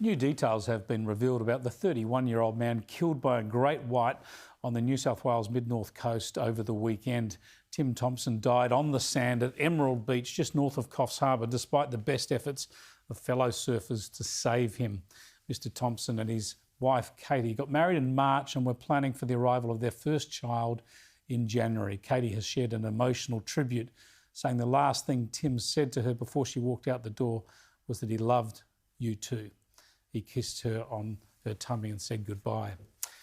New details have been revealed about the 31-year-old man killed by a great white on the New South Wales mid-north coast over the weekend. Tim Thompson died on the sand at Emerald Beach, just north of Coffs Harbour, despite the best efforts of fellow surfers to save him. Mr Thompson and his wife, Katie, got married in March and were planning for the arrival of their first child in January. Katie has shared an emotional tribute, saying the last thing Tim said to her before she walked out the door was that he loved you too. He kissed her on her tummy and said goodbye.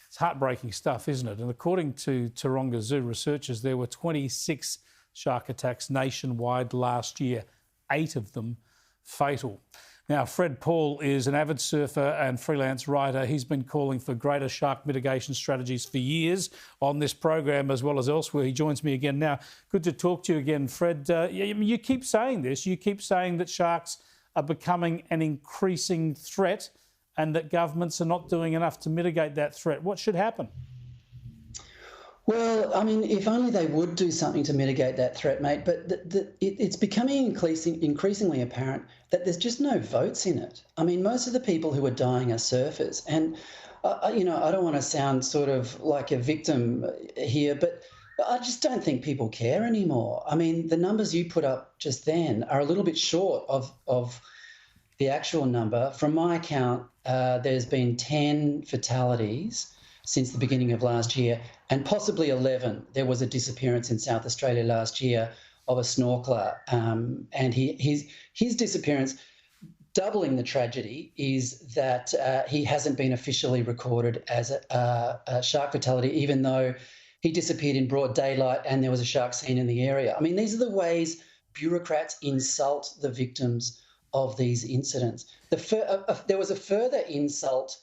It's heartbreaking stuff, isn't it? And according to Taronga Zoo researchers, there were 26 shark attacks nationwide last year, 8 of them fatal. Now, Fred Pawle is an avid surfer and freelance writer. He's been calling for greater shark mitigation strategies for years on this program as well as elsewhere. He joins me again now. Good to talk to you again, Fred. You keep saying this. You keep saying that sharks are becoming an increasing threat and that governments are not doing enough to mitigate that threat. What should happen? Well, I mean, if only they would do something to mitigate that threat, mate. But it's becoming increasingly apparent that there's just no votes in it. I mean, most of the people who are dying are surfers. And, I don't want to sound sort of like a victim here, but I just don't think people care anymore. I mean, the numbers you put up just then are a little bit short of the actual number. From my account, there's been 10 fatalities since the beginning of last year, and possibly 11. There was a disappearance in South Australia last year of a snorkeler, and his disappearance, doubling the tragedy, is that he hasn't been officially recorded as a shark fatality, even though he disappeared in broad daylight and there was a shark seen in the area. I mean, these are the ways bureaucrats insult the victims of these incidents. There was a further insult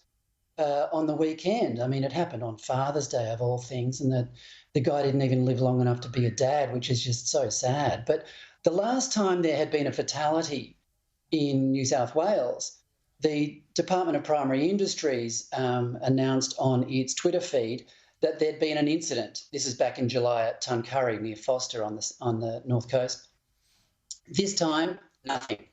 on the weekend. I mean, it happened on Father's Day of all things, and the guy didn't even live long enough to be a dad, which is just so sad. But the last time there had been a fatality in New South Wales, the Department of Primary Industries announced on its Twitter feed that there'd been an incident. This is back in July at Tuncurry near Foster on the north coast. This time, nothing.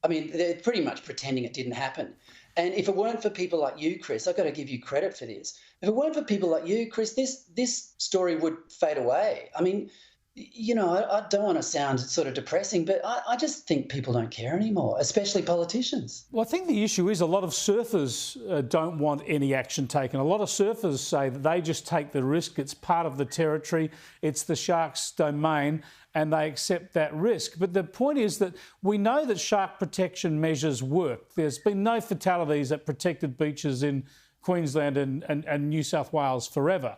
I mean, they're pretty much pretending it didn't happen. And if it weren't for people like you, Chris, I've got to give you credit for this. If it weren't for people like you, Chris, this story would fade away. I mean, I don't want to sound sort of depressing, but I just think people don't care anymore, especially politicians. Well, I think the issue is a lot of surfers don't want any action taken. A lot of surfers say that they just take the risk. It's part of the territory. It's the shark's domain, and they accept that risk. But the point is that we know that shark protection measures work. There's been no fatalities at protected beaches in Queensland and New South Wales forever.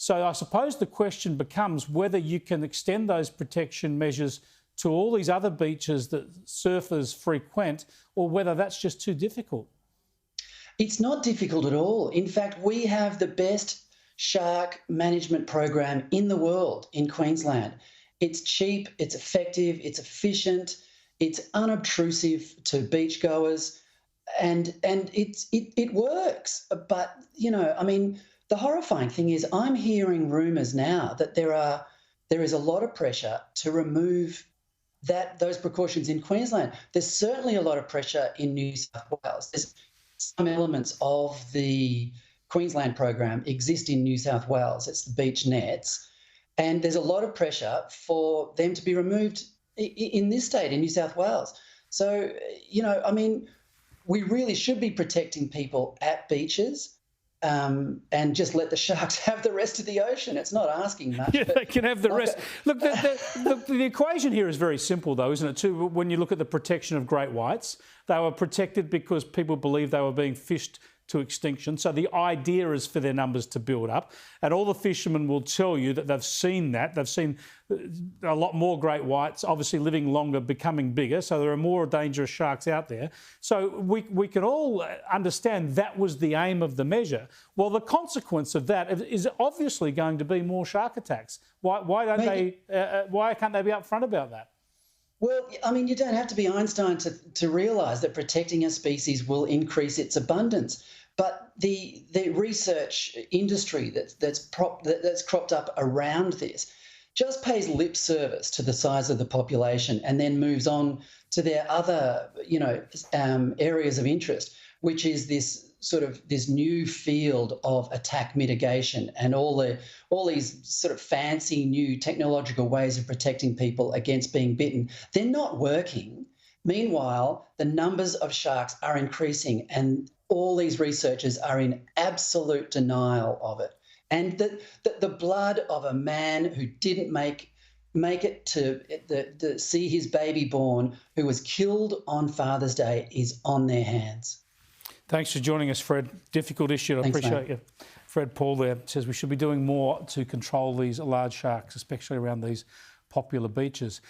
So I suppose the question becomes whether you can extend those protection measures to all these other beaches that surfers frequent, or whether that's just too difficult. It's not difficult at all. In fact, we have the best shark management program in the world in Queensland. It's cheap, it's effective, it's efficient, it's unobtrusive to beachgoers, and it works. But, I mean, the horrifying thing is I'm hearing rumours now that there is a lot of pressure to remove those precautions in Queensland. There's certainly a lot of pressure in New South Wales. There's some elements of the Queensland program exist in New South Wales. It's the beach nets. And there's a lot of pressure for them to be removed in this state, in New South Wales. So, I mean, we really should be protecting people at beaches. And just let the sharks have the rest of the ocean. It's not asking much. Yeah, they can have the rest. Look, the equation here is very simple, though, isn't it, too? When you look at the protection of great whites, they were protected because people believed they were being fished to extinction. So the idea is for their numbers to build up. And all the fishermen will tell you that they've seen that. They've seen a lot more great whites, obviously living longer, becoming bigger. So there are more dangerous sharks out there. So we can all understand that was the aim of the measure. Well, the consequence of that is obviously going to be more shark attacks. Why can't they be upfront about that? Well, I mean, you don't have to be Einstein to realise that protecting a species will increase its abundance. But the research industry that's cropped up around this just pays lip service to the size of the population and then moves on to their other, areas of interest, which is this new field of attack mitigation and all these sort of fancy new technological ways of protecting people against being bitten. They're not working. Meanwhile, the numbers of sharks are increasing, and all these researchers are in absolute denial of it. And the blood of a man who didn't make it to see his baby born, who was killed on Father's Day, is on their hands. Thanks for joining us, Fred. Difficult issue. I appreciate you. Fred Pawle there says we should be doing more to control these large sharks, especially around these popular beaches.